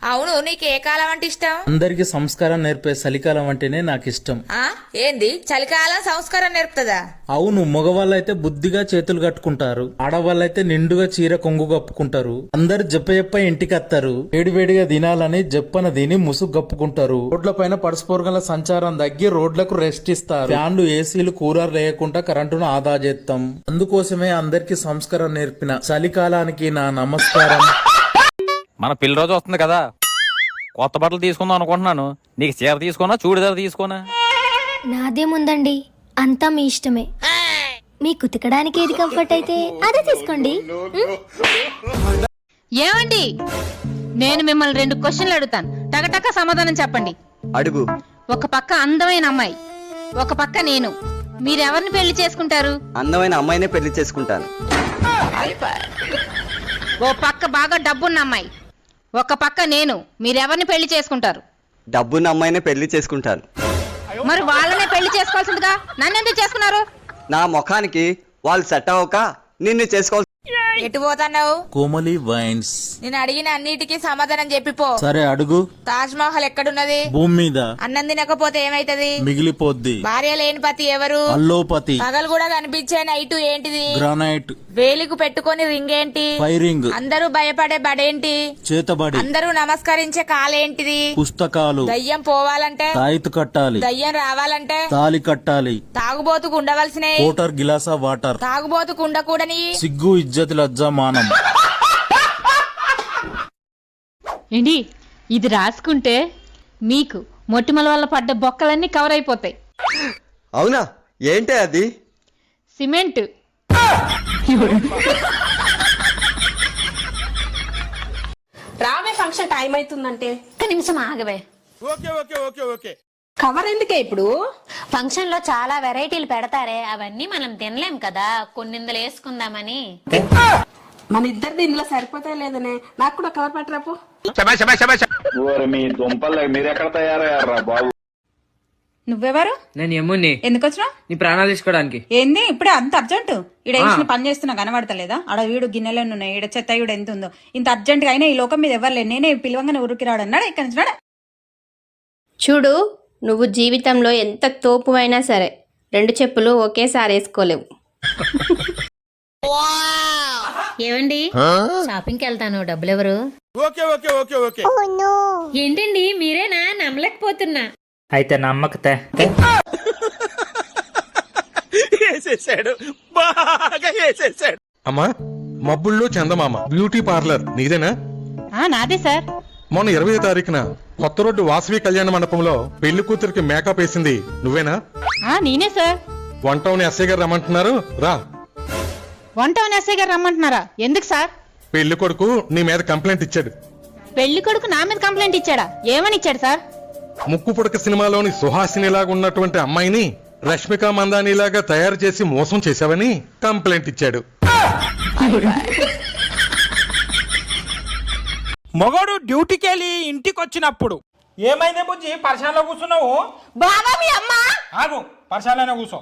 అవును, నీకు ఏ కాలం అంటే ఇష్టం? అందరికి సంస్కారం నేర్పే చలికాలం అంటేనే నాకు ఇష్టం. ఏంది చలికాలం సంస్కారం నేర్పుతుందా? అవును, మగవాళ్ళైతే బుద్ధిగా చేతులు కట్టుకుంటారు, ఆడవాళ్ళైతే నిండుగా చీర కొంగు కప్పుకుంటారు. అందరు జప్ప ఇంటికి వస్తారు, వేడివేడిగా తినాలని జప్పన తిని ముసుగు కప్పుకుంటారు. రోడ్ల పైన పరస్పరంగా సంచారం తగ్గి రోడ్లకు రెస్ట్ ఇస్తారు. ఫ్యాన్లు, ఏసీలు, కూలర్ లేకుండా కరెంటును ఆదా చేస్తాం. అందుకోసమే అందరికి సంస్కారం నేర్పిన చలికాలానికి నా నమస్కారం. మన పెళ్లి రోజు వస్తుంది కదా, కొత్త బట్టలు తీసుకుందాం అనుకుంటున్నాను. నీకు చీర తీసుకోనా చూడిదారు తీసుకోనా? నాదేముందండి, అంతా మీ ఇష్టమే. మీకు ఉతకడానికి ఏది కంఫర్ట్ అయితే అదే తీసుకోండి. ఏమండి, నేను మిమ్మల్ని 2 క్వశ్చన్లు అడుగుతాను, టకటక సమాధానం చెప్పండి. అడుగు. ఒక పక్క అందమైన అమ్మాయి, ఒక పక్క నేను, మీరెవరిని పెళ్లి చేసుకుంటారు? అందమైన అమ్మాయినే పెళ్లి చేసుకుంటాను. ఓ పక్క బాగా డబ్బున్న అమ్మాయి, ఒక పక్క నేను, మీరెవరిని పెళ్లి చేసుకుంటారు? డబ్బున్న అమ్మాయినే పెళ్లి చేసుకుంటాను. మరి వాళ్ళనే పెళ్లి చేసుకోవాల్సిందిగా నన్నెందుకు చేసుకున్నారు? నా ముఖానికి వాళ్ళు సెట్ అవ్వక నిన్ను చేసుకోవాలి. ఎటు పోతున్నావు? కోమలి వైన్స్. నేను అడిగిన అన్నిటికీ సమాధానం చెప్పిపో. సరే అడుగు. తాజ్ మహల్ ఎక్కడున్నది? భూమి మీద. అన్నం తినకపోతే ఏమైతది? మిగిలిపోద్ది. భార్య లేని పతి ఎవరు? అల్లోపతి. పగలు కూడా కనిపించే నైట్ ఏంటిది? గ్రానైట్. వేలికు పెట్టుకొని రింగ్ ఏంటి? ఫైరింగ్. అందరూ భయపడే బడేంటి? చేతబడి. అందరూ నమస్కరించే కాలేంటిది? పుస్తకాలు. దయ్యం పోవాలంటే? తాయితు కట్టాలి. దయ్యం రావాలంటే? తాలి కట్టాలి. తాగుబోతుకు ఉండవలసినవి? కోటర్ గిలాసా వాటర్. తాగుబోతుకు ఉండకూడని? సిగ్గు, ఇజ్జత్, లజ్జా, మానం. ఏంటి ఇది రాసుకుంటే మీకు మొటిమల వల్ల పడ్డ బొక్కలన్నీ కవర్ అయిపోతాయి. అవునా? ఏంటే అది? సిమెంట్. రావే, ఫంక్షన్ టైం అవుతుందంటే. ఒక్క నిమిషం ఆగవే. కవర్ ఎందుకే ఇప్పుడు? ఫంక్షన్ లో చాలా వెరైటీలు పెడతారే, అవన్నీ మనం తినలేం కదా, కొన్నిందులు వేసుకుందామని. మన ఇద్దరిది ఇందులో సరిపోతే లేదనే, నాకు కూడా కవర్ పట్టరాపో. మీ దుంపలు మీరెక్కడ తయారయ్యారా బాబు? నువ్వెవరు? నేను యముని. ఎందుకు వచ్చినావు? నీ ప్రాణాలు తీసుకోవడానికి. ఏంది ఇప్పుడే అంత అర్జెంట్? ఈడ వేసిన పని చేస్తున్నా కనబడతలేదా? ఆడ వీడు గిన్నెలు ఉన్నాయి, ఈడ చెత్త వీడు ఎంత ఉందో. ఇంత అర్జెంట్ గా అయినా ఈ లోకం మీద ఎవరు లేరు. నేనే పిలవంగానే ఊరికి రాడన్నాడు, ఇక్కడి నుంచి రాడా. చూడు, నువ్వు జీవితంలో ఎంత తోపు అయినా సరే 2 చెప్పులు ఒకేసారి వేసుకోలేవు. ఏమండి, షాపింగ్కి వెళ్తాను, డబ్బులు ఎవరు? ఏంటండి మీరేనా? నమ్మలేకపోతున్నా. అయితే నమ్మకతే. అమ్మా, మబ్బుల్లో చందమామ బ్యూటీ పార్లర్ నీదేనా? నాదే సార్. మొన్న 20వ తారీఖున కొత్త రోడ్డు వాసవి కళ్యాణ మండపంలో పెళ్లి కూతురికి మేకప్ వేసింది నువ్వేనా? నేనే సార్. వన్ టౌన్ ఎస్ఐ గారు రమ్మంటున్నారు, రా. వన్ టౌన్ ఎస్ఐ గారు రమ్మంటున్నారా? ఎందుకు సార్? పెళ్లి కొడుకు నీ మీద కంప్లైంట్ ఇచ్చాడు. పెళ్లి కొడుకు నా మీద కంప్లైంట్ ఇచ్చాడా? ఏమని ఇచ్చాడు సార్? ముక్కు పుడక సినిమాలోని సుహాసినిలాగా ఉన్నటువంటి అమ్మాయిని రష్మిక మందానిలాగా తయారు చేసి మోసం చేశావని కంప్లైంట్ ఇచ్చాడు. మొగడు డ్యూటీకి వెళ్ళి ఇంటికి వచ్చినప్పుడు ఏమైందే బుజ్జి, పర్షాలలో కూర్చున్నావు? బాబా మీ అమ్మ. ఆగు, పర్షాలనే కూర్చో.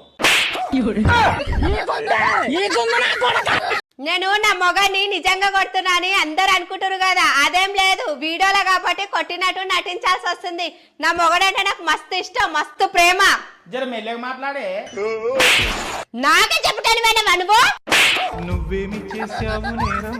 నేను నా మొగాన్ని నిజంగా కొడుతున్నాని అందరు అనుకుంటారు కదా, అదేం లేదు. వీడియోలో కాబట్టి కొట్టినట్టు నటించాల్సి వస్తుంది. నా మొగడంటే నాకు మస్తు ఇష్టం, మస్తు ప్రేమ. జర మెల్లగా మాట్లాడే. నాకే చెప్పుతాను మేడం అనుభవం. నువ్వేమి చేసావు నేరం?